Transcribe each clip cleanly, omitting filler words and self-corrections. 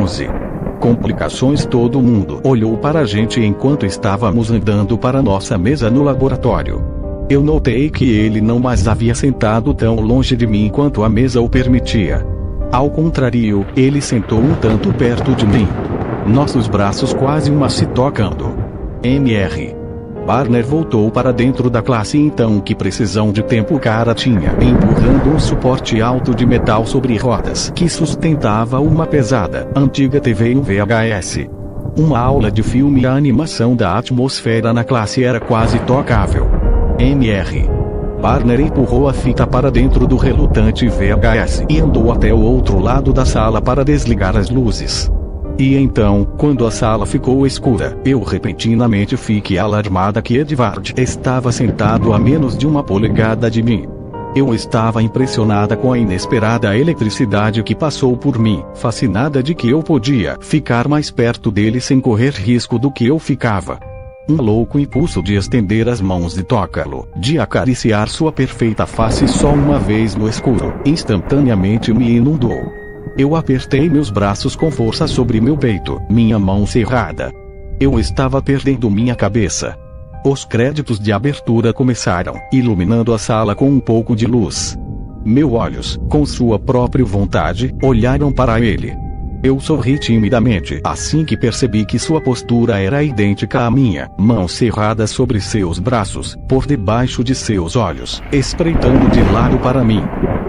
11. Complicações. Todo mundo olhou para a gente enquanto estávamos andando para nossa mesa no laboratório. Eu notei que ele não mais havia sentado tão longe de mim quanto a mesa o permitia. Ao contrário, ele sentou um tanto perto de mim. Nossos braços quase se tocando. Mr. Barner voltou para dentro da classe. Então, que precisão de tempo o cara tinha, empurrando um suporte alto de metal sobre rodas que sustentava uma pesada, antiga TV em VHS. Uma aula de filme. A animação da atmosfera na classe era quase tocável. Mr. Barner empurrou a fita para dentro do relutante VHS e andou até o outro lado da sala para desligar as luzes. E então, quando a sala ficou escura, eu repentinamente fiquei alarmada que Edward estava sentado a menos de 1 polegada de mim. Eu estava impressionada com a inesperada eletricidade que passou por mim, fascinada de que eu podia ficar mais perto dele sem correr risco do que eu ficava. Um louco impulso de estender as mãos e tocá-lo, de acariciar sua perfeita face só uma vez no escuro, instantaneamente me inundou. Eu apertei meus braços com força sobre meu peito, minha mão cerrada. Eu estava perdendo minha cabeça. Os créditos de abertura começaram, iluminando a sala com um pouco de luz. Meus olhos, com sua própria vontade, olharam para ele. Eu sorri timidamente assim que percebi que sua postura era idêntica à minha, mãos cerradas sobre seus braços, por debaixo de seus olhos, espreitando de lado para mim.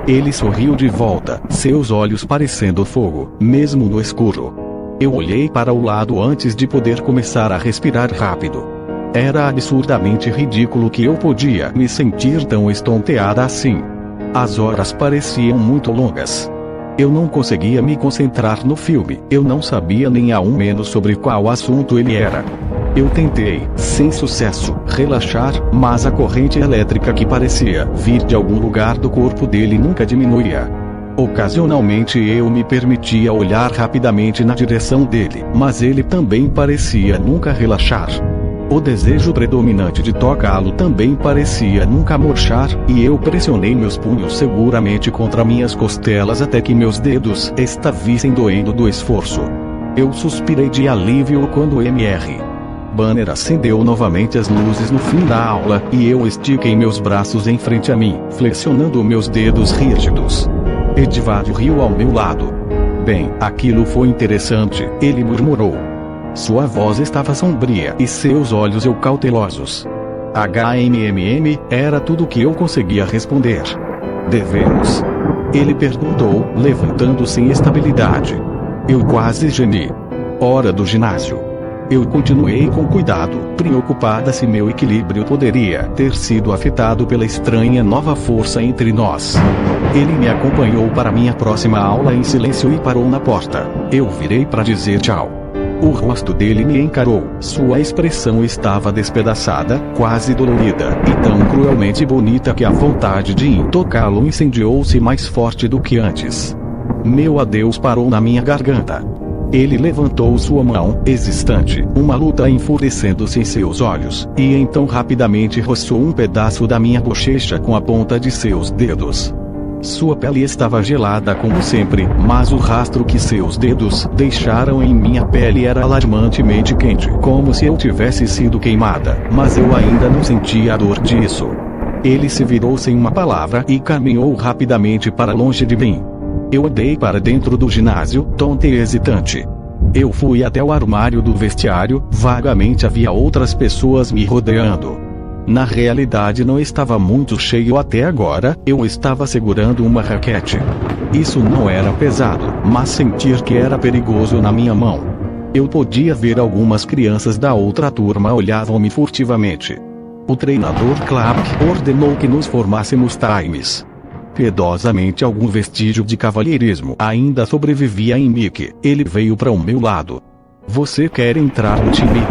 Ele sorriu de volta, seus olhos parecendo fogo, mesmo no escuro. Eu olhei para o lado antes de poder começar a respirar rápido. Era absurdamente ridículo que eu podia me sentir tão estonteada assim. As horas pareciam muito longas. Eu não conseguia me concentrar no filme, eu não sabia nem ao menos sobre qual assunto ele era. Eu tentei, sem sucesso, relaxar, mas a corrente elétrica que parecia vir de algum lugar do corpo dele nunca diminuía. Ocasionalmente eu me permitia olhar rapidamente na direção dele, mas ele também parecia nunca relaxar. O desejo predominante de tocá-lo também parecia nunca murchar, e eu pressionei meus punhos seguramente contra minhas costelas até que meus dedos estavam doendo do esforço. Eu suspirei de alívio quando Mr. Barner acendeu novamente as luzes no fim da aula, e eu estiquei meus braços em frente a mim, flexionando meus dedos rígidos. Edward riu ao meu lado. Bem, aquilo foi interessante, ele murmurou. Sua voz estava sombria e seus olhos cautelosos. Era tudo que eu conseguia responder. Devemos? Ele perguntou, levantando-se em estabilidade. Eu quase gemi. Hora do ginásio. Eu continuei com cuidado, preocupada se meu equilíbrio poderia ter sido afetado pela estranha nova força entre nós. Ele me acompanhou para minha próxima aula em silêncio e parou na porta. Eu virei para dizer tchau. O rosto dele me encarou, sua expressão estava despedaçada, quase dolorida, e tão cruelmente bonita que a vontade de tocá-lo incendiou-se mais forte do que antes. Meu adeus parou na minha garganta. Ele levantou sua mão, hesitante, uma luta enfurecendo-se em seus olhos, e então rapidamente roçou um pedaço da minha bochecha com a ponta de seus dedos. Sua pele estava gelada como sempre, mas o rastro que seus dedos deixaram em minha pele era alarmantemente quente, como se eu tivesse sido queimada, mas eu ainda não sentia a dor disso. Ele se virou sem uma palavra e caminhou rapidamente para longe de mim. Eu andei para dentro do ginásio, tonta e hesitante. Eu fui até o armário do vestiário, vagamente havia outras pessoas me rodeando. Na realidade não estava muito cheio até agora, eu estava segurando uma raquete. Isso não era pesado, mas sentir que era perigoso na minha mão. Eu podia ver algumas crianças da outra turma olhavam-me furtivamente. O treinador Clark ordenou que nos formássemos times. Piedosamente algum vestígio de cavalheirismo ainda sobrevivia em Mickey. Ele veio para o meu lado. Você quer entrar no time?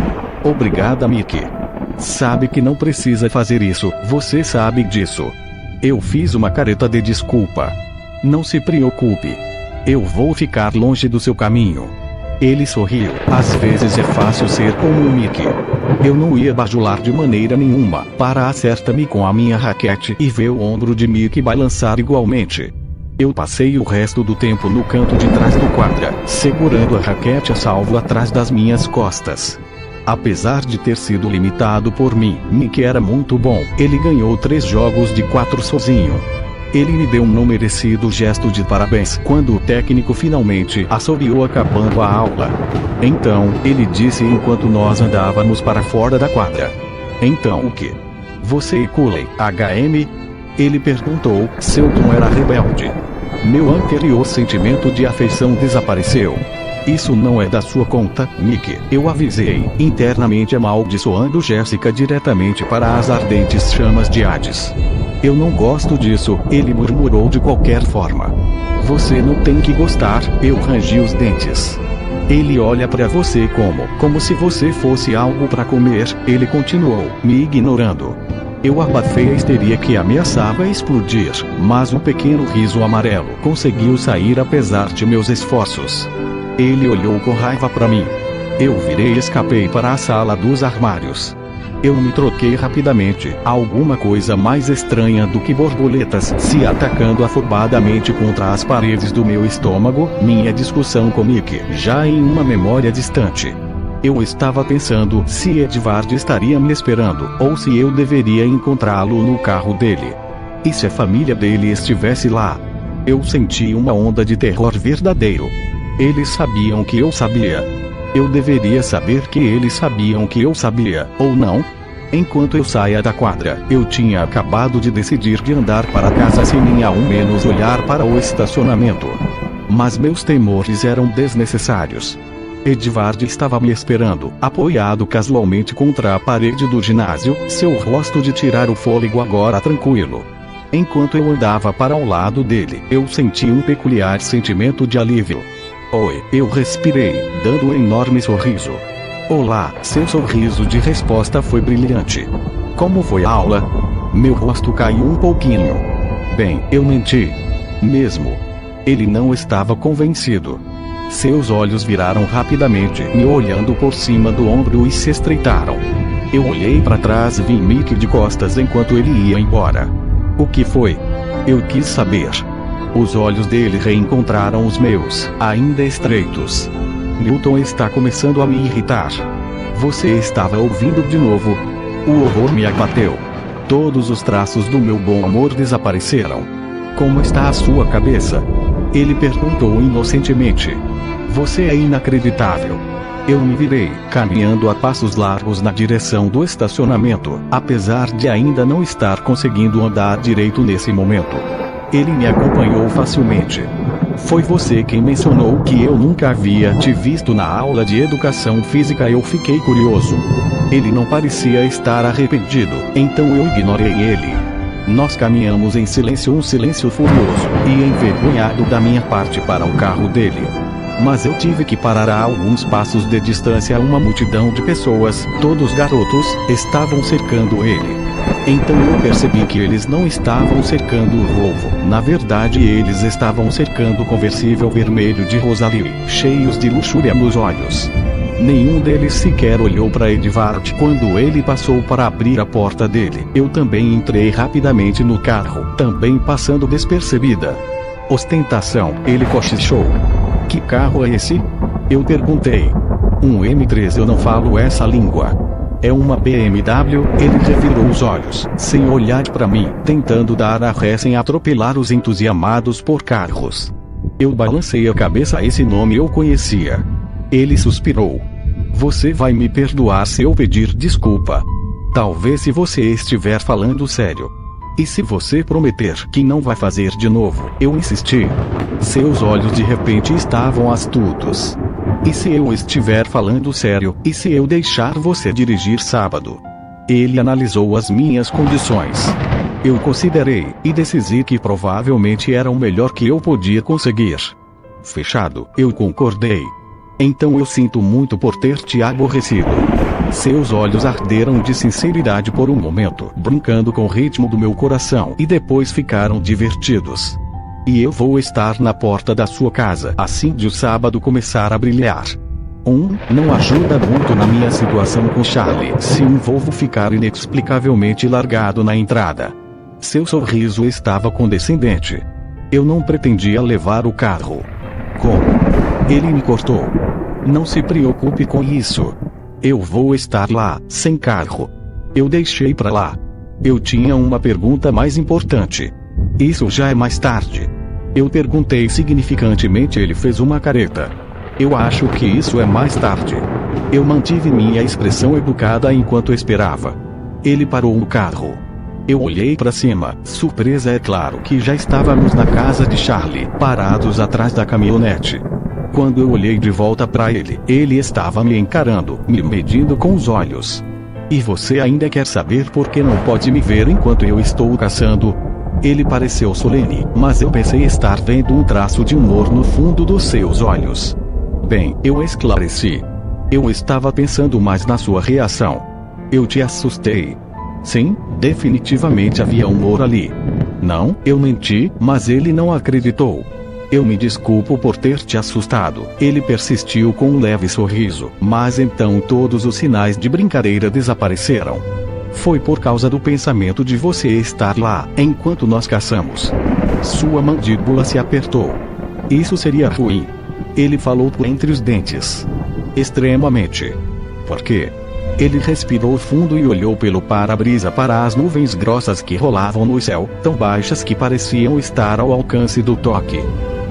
Obrigada, Mickey. Sabe que não precisa fazer isso, você sabe disso. Eu fiz uma careta de desculpa. Não se preocupe. Eu vou ficar longe do seu caminho. Ele sorriu. Às vezes é fácil ser como o Mickey. Eu não ia bajular de maneira nenhuma. Para acerta-me com a minha raquete e vê o ombro de Mickey balançar igualmente. Eu passei o resto do tempo no canto de trás do quadra, segurando a raquete a salvo atrás das minhas costas. Apesar de ter sido limitado por mim, Mickey era muito bom. Ele ganhou 3 jogos de 4 sozinho. Ele me deu um não merecido gesto de parabéns quando o técnico finalmente assobiou acabando a aula. Então, ele disse enquanto nós andávamos para fora da quadra: "Então o que? Você e Cooley, HM?" Ele perguntou. Seu tom era rebelde. Meu anterior sentimento de afeição desapareceu. "Isso não é da sua conta, Mickey", eu avisei, internamente amaldiçoando Jéssica diretamente para as ardentes chamas de Hades. "Eu não gosto disso", ele murmurou de qualquer forma. "Você não tem que gostar", eu rangi os dentes. "Ele olha pra você como se você fosse algo pra comer", ele continuou, me ignorando. Eu abafei a histeria que ameaçava explodir, mas um pequeno riso amarelo conseguiu sair apesar de meus esforços. Ele olhou com raiva pra mim. Eu virei e escapei para a sala dos armários. Eu me troquei rapidamente. Alguma coisa mais estranha do que borboletas se atacando afobadamente contra as paredes do meu estômago, minha discussão com Mickey, já em uma memória distante. Eu estava pensando se Edvard estaria me esperando, ou se eu deveria encontrá-lo no carro dele. E se a família dele estivesse lá? Eu senti uma onda de terror verdadeiro. Eles sabiam que eu sabia. Eu deveria saber que eles sabiam que eu sabia, ou não? Enquanto eu saía da quadra, eu tinha acabado de decidir de andar para casa sem nem ao menos olhar para o estacionamento. Mas meus temores eram desnecessários. Edvard estava me esperando, apoiado casualmente contra a parede do ginásio, seu rosto de tirar o fôlego agora tranquilo. Enquanto eu andava para ao lado dele, eu senti um peculiar sentimento de alívio. "Oi", eu respirei, dando um enorme sorriso. "Olá", seu sorriso de resposta foi brilhante. "Como foi a aula?" Meu rosto caiu um pouquinho. "Bem, eu menti. Mesmo." Ele não estava convencido. Seus olhos viraram rapidamente, me olhando por cima do ombro e se estreitaram. Eu olhei para trás e vi Mickey de costas enquanto ele ia embora. "O que foi?" Eu quis saber. Os olhos dele reencontraram os meus, ainda estreitos. "Newton está começando a me irritar." "Você estava ouvindo de novo?" O horror me abateu. Todos os traços do meu bom humor desapareceram. "Como está a sua cabeça?" Ele perguntou inocentemente. "Você é inacreditável." Eu me virei, caminhando a passos largos na direção do estacionamento, apesar de ainda não estar conseguindo andar direito nesse momento. Ele me acompanhou facilmente. "Foi você quem mencionou que eu nunca havia te visto na aula de educação física." Eu fiquei curioso. Ele não parecia estar arrependido, então eu ignorei ele. Nós caminhamos em silêncio, um silêncio furioso e envergonhado da minha parte para o carro dele. Mas eu tive que parar a alguns passos de distância. Uma multidão de pessoas, todos garotos, estavam cercando ele. Então eu percebi que eles não estavam cercando o Volvo. Na verdade, eles estavam cercando o conversível vermelho de Rosalie, cheios de luxúria nos olhos. Nenhum deles sequer olhou para Edvard quando ele passou para abrir a porta dele. Eu também entrei rapidamente no carro, também passando despercebida. "Ostentação", ele cochichou. "Que carro é esse?" Eu perguntei. "Um M3, eu não falo essa língua." "É uma BMW", ele revirou os olhos, sem olhar para mim, tentando dar a ré sem atropelar os entusiasmados por carros. Eu balancei a cabeça. Esse nome eu conhecia. Ele suspirou. "Você vai me perdoar se eu pedir desculpa?" "Talvez, se você estiver falando sério." "E se você prometer que não vai fazer de novo?" Eu insisti. Seus olhos de repente estavam astutos. "E se eu estiver falando sério? E se eu deixar você dirigir sábado?" Ele analisou as minhas condições. Eu considerei, e decidi que provavelmente era o melhor que eu podia conseguir. "Fechado", eu concordei. "Então eu sinto muito por ter te aborrecido." Seus olhos arderam de sinceridade por um momento, brincando com o ritmo do meu coração, e depois ficaram divertidos. "E eu vou estar na porta da sua casa assim de o sábado começar a brilhar." Não ajuda muito na minha situação com Charlie se um Volvo ficar inexplicavelmente largado na entrada. Seu sorriso estava condescendente. Eu não pretendia levar o carro. Como? Ele me cortou. Não se preocupe com isso. Eu vou estar lá, sem carro. Eu deixei pra lá. Eu tinha uma pergunta mais importante. Isso já é mais tarde. Eu perguntei significantemente. Ele fez uma careta. Eu acho que isso é mais tarde. Eu mantive minha expressão educada enquanto esperava. Ele parou o carro. Eu olhei para cima, surpresa. É claro que já estávamos na casa de Charlie, parados atrás da caminhonete. Quando eu olhei de volta para ele, ele estava me encarando, me medindo com os olhos. E você ainda quer saber por que não pode me ver enquanto eu estou caçando? Ele pareceu solene, mas eu pensei estar vendo um traço de humor no fundo dos seus olhos. Bem, eu esclareci. Eu estava pensando mais na sua reação. Eu te assustei. Sim, definitivamente havia humor ali. Não, eu menti, mas ele não acreditou. Eu me desculpo por ter te assustado. Ele persistiu com um leve sorriso, mas então todos os sinais de brincadeira desapareceram. Foi por causa do pensamento de você estar lá, enquanto nós caçamos. Sua mandíbula se apertou. Isso seria ruim. Ele falou por entre os dentes. Extremamente. Por quê? Ele respirou fundo e olhou pelo para-brisa para as nuvens grossas que rolavam no céu, tão baixas que pareciam estar ao alcance do toque.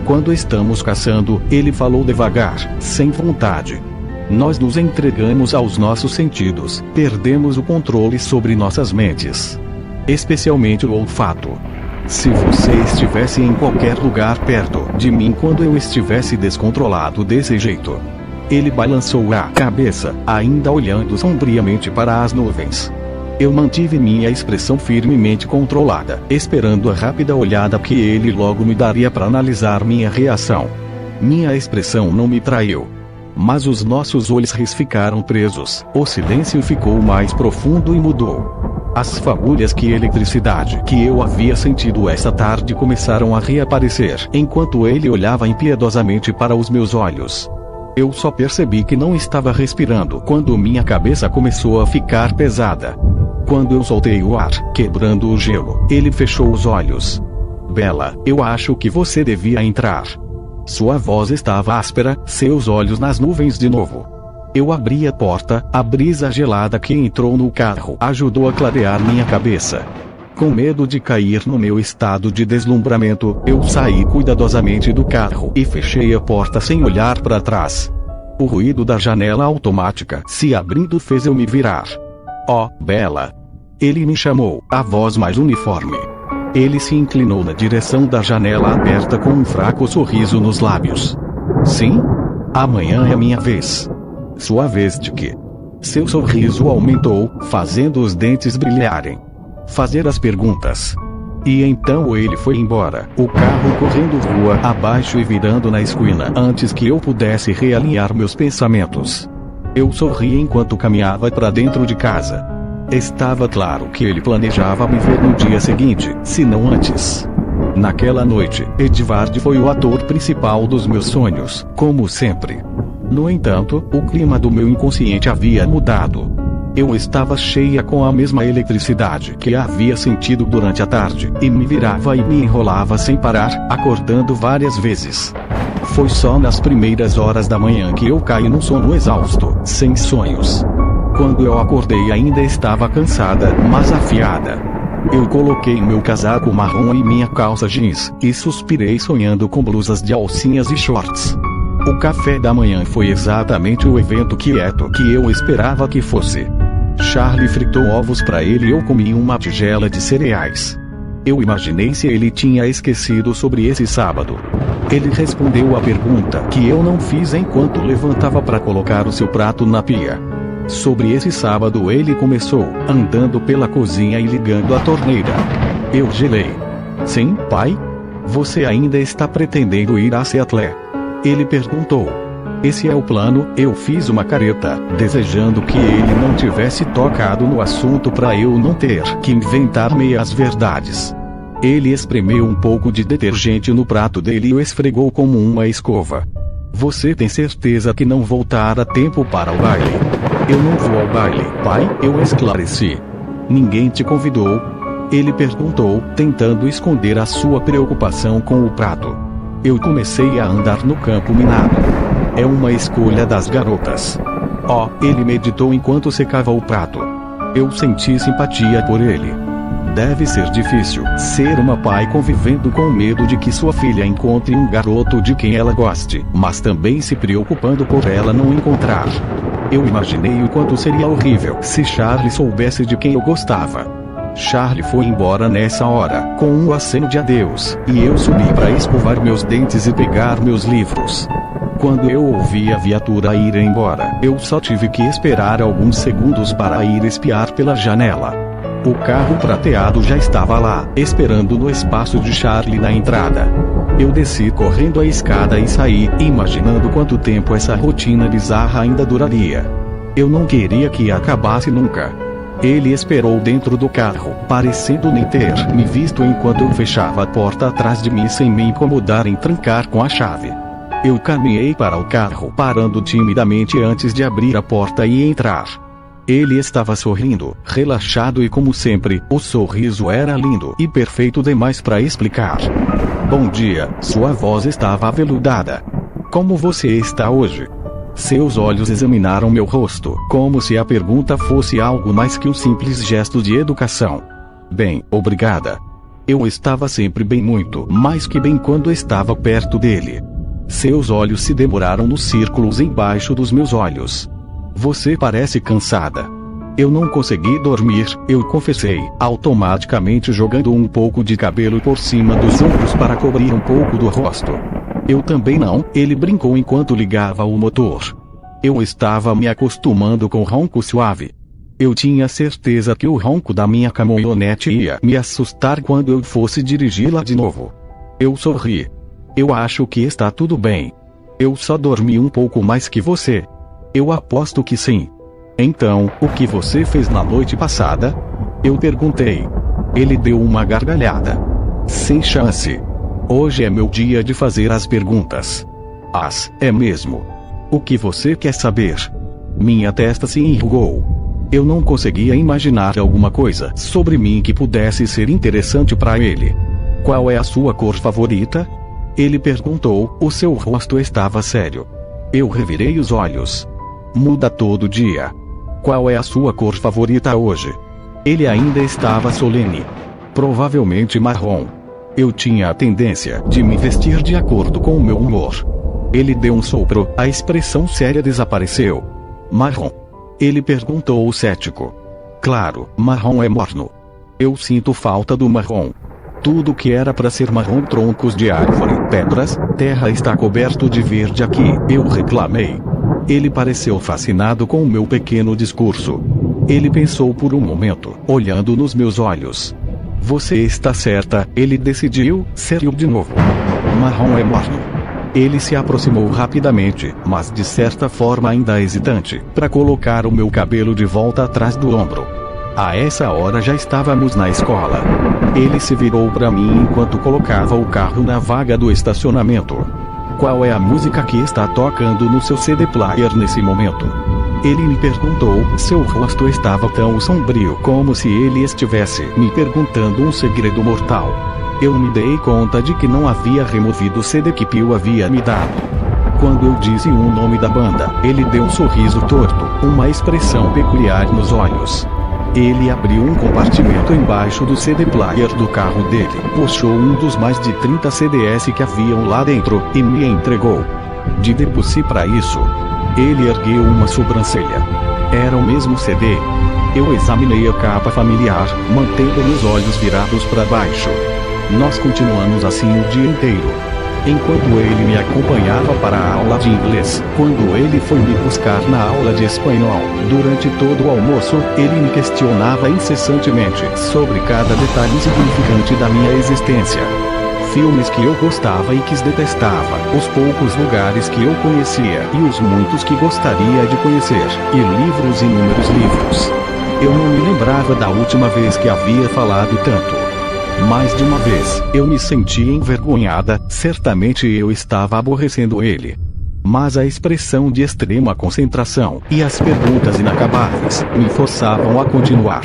Quando estamos caçando, ele falou devagar, sem vontade. Nós nos entregamos aos nossos sentidos, perdemos o controle sobre nossas mentes. Especialmente o olfato. Se você estivesse em qualquer lugar perto de mim quando eu estivesse descontrolado desse jeito. Ele balançou a cabeça, ainda olhando sombriamente para as nuvens. Eu mantive minha expressão firmemente controlada, esperando a rápida olhada que ele logo me daria para analisar minha reação. Minha expressão não me traiu. Mas os nossos olhos ficaram presos, o silêncio ficou mais profundo e mudou. As fagulhas de eletricidade que eu havia sentido essa tarde começaram a reaparecer, enquanto ele olhava impiedosamente para os meus olhos. Eu só percebi que não estava respirando quando minha cabeça começou a ficar pesada. Quando eu soltei o ar, quebrando o gelo, ele fechou os olhos. Bella, eu acho que você devia entrar. Sua voz estava áspera, seus olhos nas nuvens de novo. Eu abri a porta, a brisa gelada que entrou no carro ajudou a clarear minha cabeça. Com medo de cair no meu estado de deslumbramento, eu saí cuidadosamente do carro e fechei a porta sem olhar para trás. O ruído da janela automática se abrindo fez eu me virar. Oh, Bella! Ele me chamou, a voz mais uniforme. Ele se inclinou na direção da janela aberta com um fraco sorriso nos lábios. Sim? Amanhã é minha vez. Sua vez de quê? Seu sorriso aumentou, fazendo os dentes brilharem. Fazer as perguntas. E então ele foi embora, o carro correndo rua abaixo e virando na esquina antes que eu pudesse realinhar meus pensamentos. Eu sorri enquanto caminhava para dentro de casa. Estava claro que ele planejava me ver no dia seguinte, se não antes. Naquela noite, Edvard foi o ator principal dos meus sonhos, como sempre. No entanto, o clima do meu inconsciente havia mudado. Eu estava cheia com a mesma eletricidade que havia sentido durante a tarde, e me virava e me enrolava sem parar, acordando várias vezes. Foi só nas primeiras horas da manhã que eu caí num sono exausto, sem sonhos. Quando eu acordei ainda estava cansada, mas afiada. Eu coloquei meu casaco marrom e minha calça jeans, e suspirei sonhando com blusas de alcinhas e shorts. O café da manhã foi exatamente o evento quieto que eu esperava que fosse. Charlie fritou ovos para ele e eu comi uma tigela de cereais. Eu imaginei se ele tinha esquecido sobre esse sábado. Ele respondeu a pergunta que eu não fiz enquanto levantava para colocar o seu prato na pia. Sobre esse sábado ele começou, andando pela cozinha e ligando a torneira. Eu gelei. Sim, pai? Você ainda está pretendendo ir a Seattle? Ele perguntou. Esse é o plano. Eu fiz uma careta, desejando que ele não tivesse tocado no assunto para eu não ter que inventar meias verdades. Ele espremeu um pouco de detergente no prato dele e o esfregou como uma escova. Você tem certeza que não voltará a tempo para o baile? Eu não vou ao baile, pai, eu esclareci. Ninguém te convidou? Ele perguntou, tentando esconder a sua preocupação com o prato. Eu comecei a andar no campo minado. É uma escolha das garotas. Oh, ele meditou enquanto secava o prato. Eu senti simpatia por ele. Deve ser difícil ser uma pai convivendo com medo de que sua filha encontre um garoto de quem ela goste, mas também se preocupando por ela não encontrar. Eu imaginei o quanto seria horrível se Charlie soubesse de quem eu gostava. Charlie foi embora nessa hora, com um aceno de adeus, e eu subi para escovar meus dentes e pegar meus livros. Quando eu ouvi a viatura ir embora, eu só tive que esperar alguns segundos para ir espiar pela janela. O carro prateado já estava lá, esperando no espaço de Charlie na entrada. Eu desci correndo a escada e saí, imaginando quanto tempo essa rotina bizarra ainda duraria. Eu não queria que acabasse nunca. Ele esperou dentro do carro, parecendo nem ter me visto enquanto eu fechava a porta atrás de mim sem me incomodar em trancar com a chave. Eu caminhei para o carro, parando timidamente antes de abrir a porta e entrar. Ele estava sorrindo, relaxado e como sempre, o sorriso era lindo e perfeito demais para explicar. Bom dia, sua voz estava aveludada. Como você está hoje? Seus olhos examinaram meu rosto, como se a pergunta fosse algo mais que um simples gesto de educação. Bem, obrigada. Eu estava sempre bem, muito mais que bem quando estava perto dele. Seus olhos se demoraram nos círculos embaixo dos meus olhos. Você parece cansada. Eu não consegui dormir, eu confessei, automaticamente jogando um pouco de cabelo por cima dos ombros para cobrir um pouco do rosto. Eu também não, ele brincou enquanto ligava o motor. Eu estava me acostumando com o ronco suave. Eu tinha certeza que o ronco da minha caminhonete ia me assustar quando eu fosse dirigi-la de novo. Eu sorri. Eu acho que está tudo bem. Eu só dormi um pouco mais que você. Eu aposto que sim. Então, o que você fez na noite passada? Eu perguntei. Ele deu uma gargalhada. Sem chance. Hoje é meu dia de fazer as perguntas. É mesmo. O que você quer saber? Minha testa se enrugou. Eu não conseguia imaginar alguma coisa sobre mim que pudesse ser interessante para ele. Qual é a sua cor favorita? Ele perguntou, o seu rosto estava sério. Eu revirei os olhos. Muda todo dia. Qual é a sua cor favorita hoje? Ele ainda estava solene. Provavelmente marrom. Eu tinha a tendência de me vestir de acordo com o meu humor. Ele deu um sopro, a expressão séria desapareceu. Marrom? Ele perguntou cético. Claro, marrom é morno. Eu sinto falta do marrom. Tudo que era para ser marrom, troncos de árvore, pedras, terra está coberto de verde aqui, eu reclamei. Ele pareceu fascinado com o meu pequeno discurso. Ele pensou por um momento, olhando nos meus olhos. Você está certa, ele decidiu, sério de novo. Marrom é morno. Ele se aproximou rapidamente, mas de certa forma ainda hesitante, para colocar o meu cabelo de volta atrás do ombro. A essa hora já estávamos na escola. Ele se virou para mim enquanto colocava o carro na vaga do estacionamento. Qual é a música que está tocando no seu CD player nesse momento? Ele me perguntou, seu rosto estava tão sombrio como se ele estivesse me perguntando um segredo mortal. Eu me dei conta de que não havia removido o CD que Pio havia me dado. Quando eu disse o nome da banda, ele deu um sorriso torto, uma expressão peculiar nos olhos. Ele abriu um compartimento embaixo do CD player do carro dele, puxou um dos mais de 30 CDs que haviam lá dentro, e me entregou. De Debussy para isso. Ele ergueu uma sobrancelha. Era o mesmo CD. Eu examinei a capa familiar, mantendo meus olhos virados para baixo. Nós continuamos assim o dia inteiro. Enquanto ele me acompanhava para a aula de inglês, quando ele foi me buscar na aula de espanhol, durante todo o almoço, ele me questionava incessantemente sobre cada detalhe insignificante da minha existência. Filmes que eu gostava e que detestava, os poucos lugares que eu conhecia e os muitos que gostaria de conhecer, e livros, inúmeros livros. Eu não me lembrava da última vez que havia falado tanto. Mais de uma vez, eu me sentia envergonhada, certamente eu estava aborrecendo ele. Mas a expressão de extrema concentração, e as perguntas inacabáveis, me forçavam a continuar.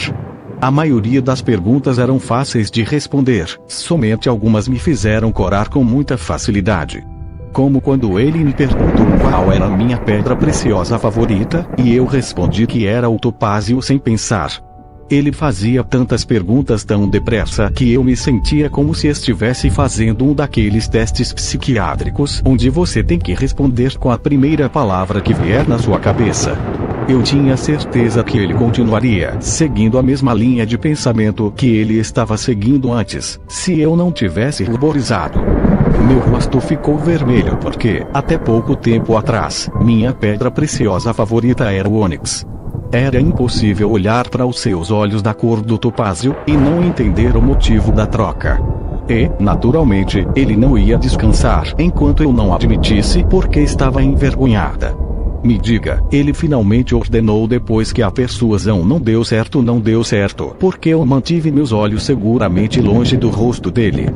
A maioria das perguntas eram fáceis de responder, somente algumas me fizeram corar com muita facilidade. Como quando ele me perguntou qual era a minha pedra preciosa favorita, e eu respondi que era o topázio sem pensar. Ele fazia tantas perguntas tão depressa que eu me sentia como se estivesse fazendo um daqueles testes psiquiátricos onde você tem que responder com a primeira palavra que vier na sua cabeça. Eu tinha certeza que ele continuaria seguindo a mesma linha de pensamento que ele estava seguindo antes, se eu não tivesse ruborizado. Meu rosto ficou vermelho porque, até pouco tempo atrás, minha pedra preciosa favorita era o ônix. Era impossível olhar para os seus olhos da cor do topázio e não entender o motivo da troca. E, naturalmente, ele não ia descansar enquanto eu não admitisse porque estava envergonhada. Me diga, ele finalmente ordenou depois que a persuasão não deu certo, porque eu mantive meus olhos seguramente longe do rosto dele.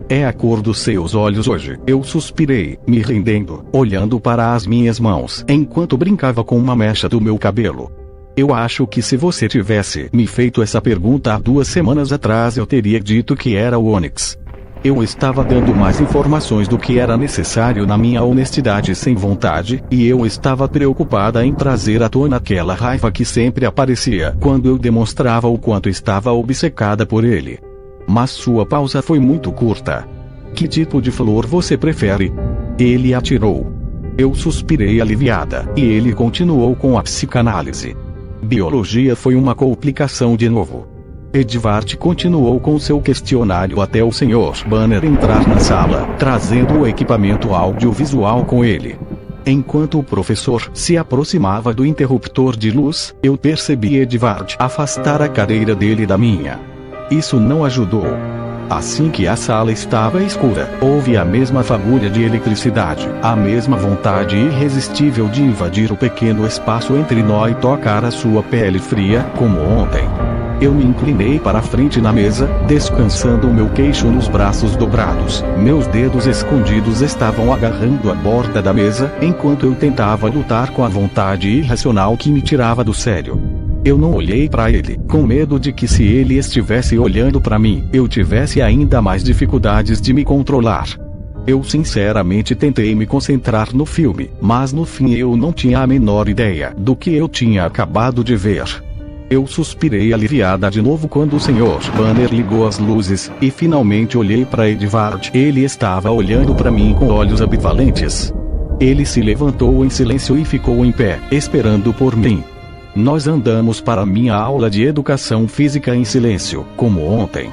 É a cor dos seus olhos hoje. Eu suspirei, me rendendo, olhando para as minhas mãos, enquanto brincava com uma mecha do meu cabelo. Eu acho que se você tivesse me feito essa pergunta há 2 semanas atrás eu teria dito que era o ônix. Eu estava dando mais informações do que era necessário na minha honestidade sem vontade, e eu estava preocupada em trazer à tona aquela raiva que sempre aparecia quando eu demonstrava o quanto estava obcecada por ele. Mas sua pausa foi muito curta. Que tipo de flor você prefere? Ele atirou. Eu suspirei aliviada, e ele continuou com a psicanálise. Biologia foi uma complicação de novo. Edvard continuou com seu questionário até o Sr. Banner entrar na sala, trazendo o equipamento audiovisual com ele. Enquanto o professor se aproximava do interruptor de luz, eu percebi Edvard afastar a cadeira dele da minha. Isso não ajudou. Assim que a sala estava escura, houve a mesma fagulha de eletricidade, a mesma vontade irresistível de invadir o pequeno espaço entre nós e tocar a sua pele fria, como ontem. Eu me inclinei para a frente na mesa, descansando o meu queixo nos braços dobrados. Meus dedos escondidos estavam agarrando a borda da mesa, enquanto eu tentava lutar com a vontade irracional que me tirava do sério. Eu não olhei para ele, com medo de que se ele estivesse olhando para mim, eu tivesse ainda mais dificuldades de me controlar. Eu sinceramente tentei me concentrar no filme, mas no fim eu não tinha a menor ideia do que eu tinha acabado de ver. Eu suspirei aliviada de novo quando o Sr. Banner ligou as luzes, e finalmente olhei para Edvard. Ele estava olhando para mim com olhos ambivalentes. Ele se levantou em silêncio e ficou em pé, esperando por mim. Nós andamos para minha aula de educação física em silêncio, como ontem.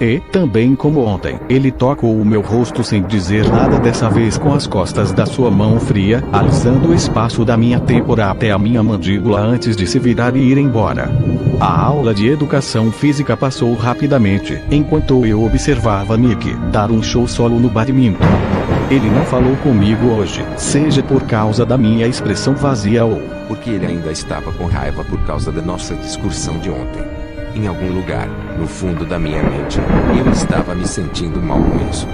E, também como ontem, ele tocou o meu rosto sem dizer nada, dessa vez com as costas da sua mão fria, alisando o espaço da minha têmpora até a minha mandíbula antes de se virar e ir embora. A aula de educação física passou rapidamente, enquanto eu observava Nick dar um show solo no badminton. Ele não falou comigo hoje, seja por causa da minha expressão vazia ou porque ele ainda estava com raiva por causa da nossa discussão de ontem. Em algum lugar, no fundo da minha mente, eu estava me sentindo mal com isso.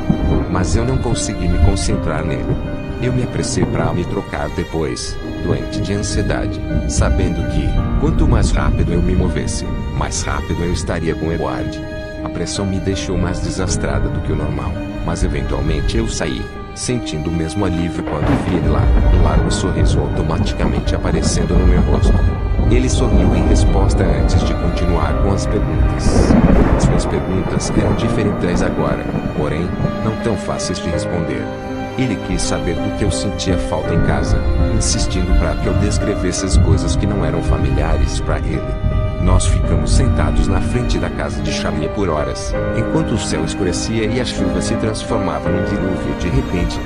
Mas eu não consegui me concentrar nele. Eu me apressei para me trocar depois, doente de ansiedade, sabendo que, quanto mais rápido eu me movesse, mais rápido eu estaria com Edward. A pressão me deixou mais desastrada do que o normal, mas eventualmente eu saí, sentindo o mesmo alívio quando vi ele lá, um largo sorriso automaticamente aparecendo no meu rosto. Ele sorriu em resposta antes de continuar com as perguntas. Suas perguntas eram diferentes agora, porém, não tão fáceis de responder. Ele quis saber do que eu sentia falta em casa, insistindo para que eu descrevesse as coisas que não eram familiares para ele. Nós ficamos sentados na frente da casa de Charlie por horas, enquanto o céu escurecia e a chuva se transformava num dilúvio de repente.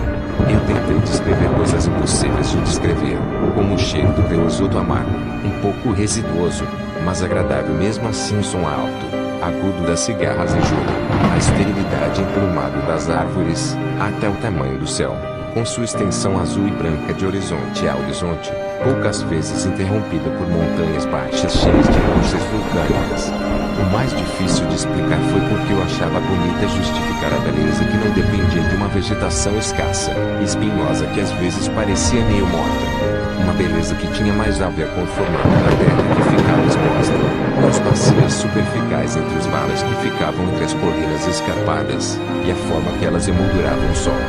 Eu tentei descrever coisas impossíveis de descrever, como o cheiro do creosoto amargo, um pouco residuoso, mas agradável mesmo assim, o som alto, agudo das cigarras em julho, a esterilidade emplumada das árvores, até o tamanho do céu, com sua extensão azul e branca de horizonte a horizonte, poucas vezes interrompida por montanhas baixas cheias de rochas vulcânicas. O mais difícil de explicar foi porque eu achava bonita justificar a beleza que não dependia de uma vegetação escassa, espinhosa que às vezes parecia meio morta. Uma beleza que tinha mais a ver com o formato da terra que ficava exposta. as bacias superficiais entre os valas que ficavam entre as colinas escarpadas, e a forma que elas emolduravam o sol.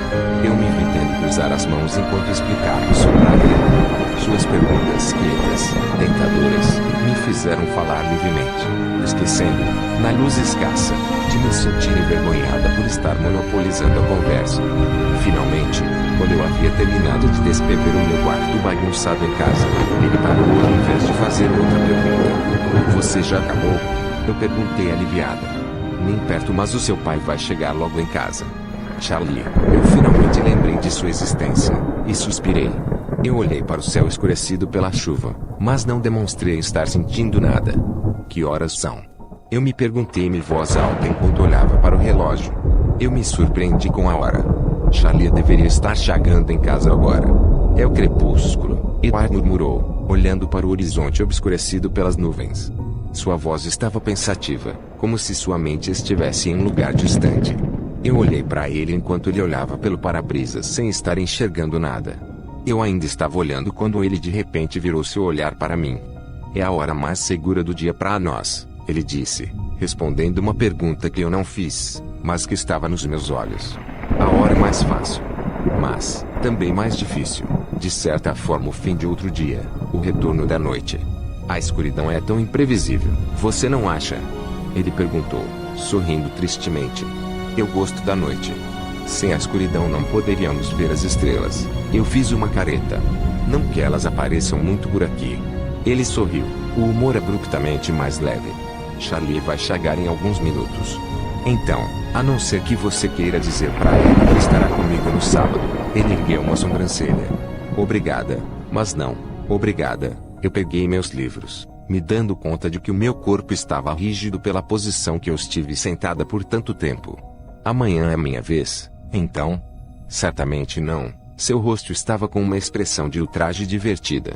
Eu me vi tendo cruzar as mãos enquanto explicava isso para ele. Suas perguntas quietas, tentadoras, me fizeram falar livremente, esquecendo, na luz escassa, de me sentir envergonhada por estar monopolizando a conversa. Finalmente, quando eu havia terminado de descrever o meu quarto bagunçado em casa, ele parou ao invés de fazer outra pergunta. Você já acabou? Eu perguntei aliviada. Nem perto, mas o seu pai vai chegar logo em casa. Charlie, eu finalmente lembrei de sua existência, e suspirei. Eu olhei para o céu escurecido pela chuva, mas não demonstrei estar sentindo nada. Que horas são? Eu me perguntei em voz alta enquanto olhava para o relógio. Eu me surpreendi com a hora. Charlie deveria estar chegando em casa agora. É o crepúsculo, Edward murmurou, olhando para o horizonte obscurecido pelas nuvens. Sua voz estava pensativa, como se sua mente estivesse em um lugar distante. Eu olhei para ele enquanto ele olhava pelo para-brisas sem estar enxergando nada. Eu ainda estava olhando quando ele de repente virou seu olhar para mim. É a hora mais segura do dia para nós, ele disse, respondendo uma pergunta que eu não fiz, mas que estava nos meus olhos. A hora mais fácil, mas também mais difícil. De certa forma, o fim de outro dia, o retorno da noite. A escuridão é tão imprevisível, você não acha? Ele perguntou, sorrindo tristemente. Eu gosto da noite. Sem a escuridão não poderíamos ver as estrelas. Eu fiz uma careta. Não que elas apareçam muito por aqui. Ele sorriu, o humor abruptamente mais leve. Charlie vai chegar em alguns minutos. Então, a não ser que você queira dizer para ele que estará comigo no sábado. Ele ergueu uma sobrancelha. Obrigada, mas não, obrigada. Eu peguei meus livros, me dando conta de que o meu corpo estava rígido pela posição que eu estive sentada por tanto tempo. Amanhã é minha vez, então? Certamente não. Seu rosto estava com uma expressão de ultraje divertida.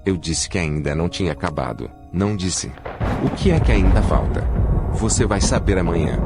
Eu disse que ainda não tinha acabado, não disse. O que é que ainda falta? Você vai saber amanhã.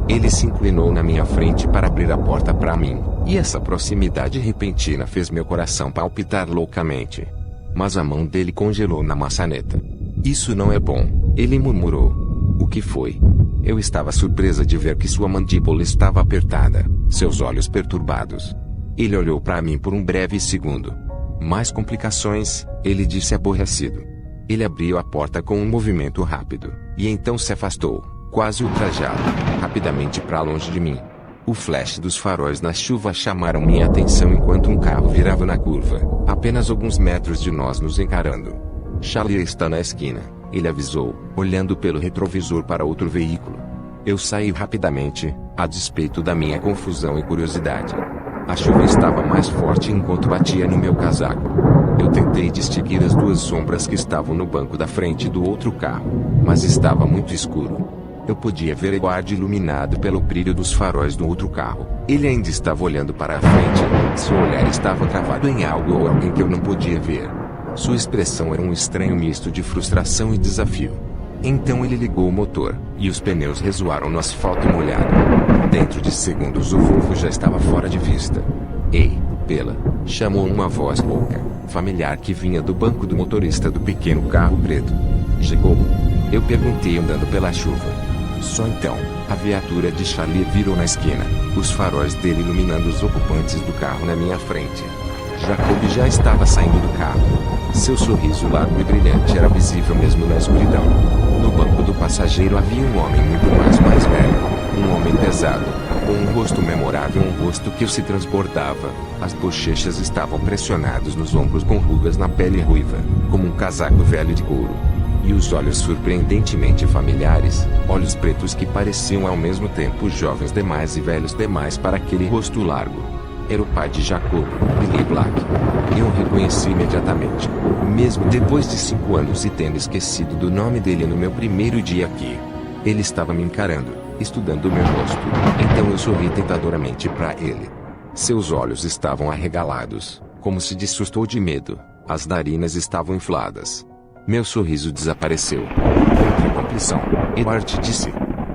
Ele se inclinou na minha frente para abrir a porta para mim, e essa proximidade repentina fez meu coração palpitar loucamente. Mas a mão dele congelou na maçaneta. Isso não é bom, ele murmurou. O que foi? Eu estava surpresa de ver que sua mandíbula estava apertada, seus olhos perturbados. Ele olhou para mim por um breve segundo. Mais complicações, ele disse aborrecido. Ele abriu a porta com um movimento rápido, e então se afastou, quase ultrajado, rapidamente para longe de mim. O flash dos faróis na chuva chamaram minha atenção enquanto um carro virava na curva, apenas alguns metros de nós nos encarando. Charlie está na esquina, ele avisou, olhando pelo retrovisor para outro veículo. Eu saí rapidamente, a despeito da minha confusão e curiosidade. A chuva estava mais forte enquanto batia no meu casaco. Eu tentei distinguir as duas sombras que estavam no banco da frente do outro carro, mas estava muito escuro. Eu podia ver Edward iluminado pelo brilho dos faróis do outro carro. Ele ainda estava olhando para a frente. Seu olhar estava cravado em algo ou alguém que eu não podia ver. Sua expressão era um estranho misto de frustração e desafio. Então ele ligou o motor, e os pneus ressoaram no asfalto molhado. Dentro de segundos o Volvo já estava fora de vista. Ei, Bela, chamou uma voz rouca, familiar que vinha do banco do motorista do pequeno carro preto. Chegou? Eu perguntei andando pela chuva. Só então, a viatura de Charlie virou na esquina, os faróis dele iluminando os ocupantes do carro na minha frente. Jacob já estava saindo do carro. Seu sorriso largo e brilhante era visível mesmo na escuridão. No banco do passageiro havia um homem muito mais velho, um homem pesado, com um rosto memorável, um rosto que se transbordava. As bochechas estavam pressionadas nos ombros com rugas na pele ruiva, como um casaco velho de couro. E os olhos surpreendentemente familiares, olhos pretos que pareciam ao mesmo tempo jovens demais e velhos demais para aquele rosto largo. Era o pai de Jacob, Billy Black. Eu o reconheci imediatamente, mesmo depois de 5 anos e tendo esquecido do nome dele no meu primeiro dia aqui. Ele estava me encarando, estudando meu rosto, então eu sorri tentadoramente para ele. Seus olhos estavam arregalados, como se de susto ou de medo, as narinas estavam infladas. Meu sorriso desapareceu. Outra complição, Edward disse.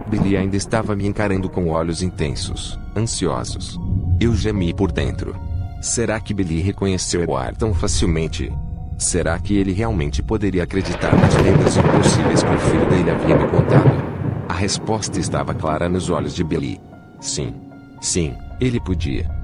Billy ainda estava me encarando com olhos intensos, ansiosos. Eu gemi por dentro. Será que Billy reconheceu Edward tão facilmente? Será que ele realmente poderia acreditar nas lendas impossíveis que o filho dele havia me contado? A resposta estava clara nos olhos de Billy. Sim. Sim, ele podia.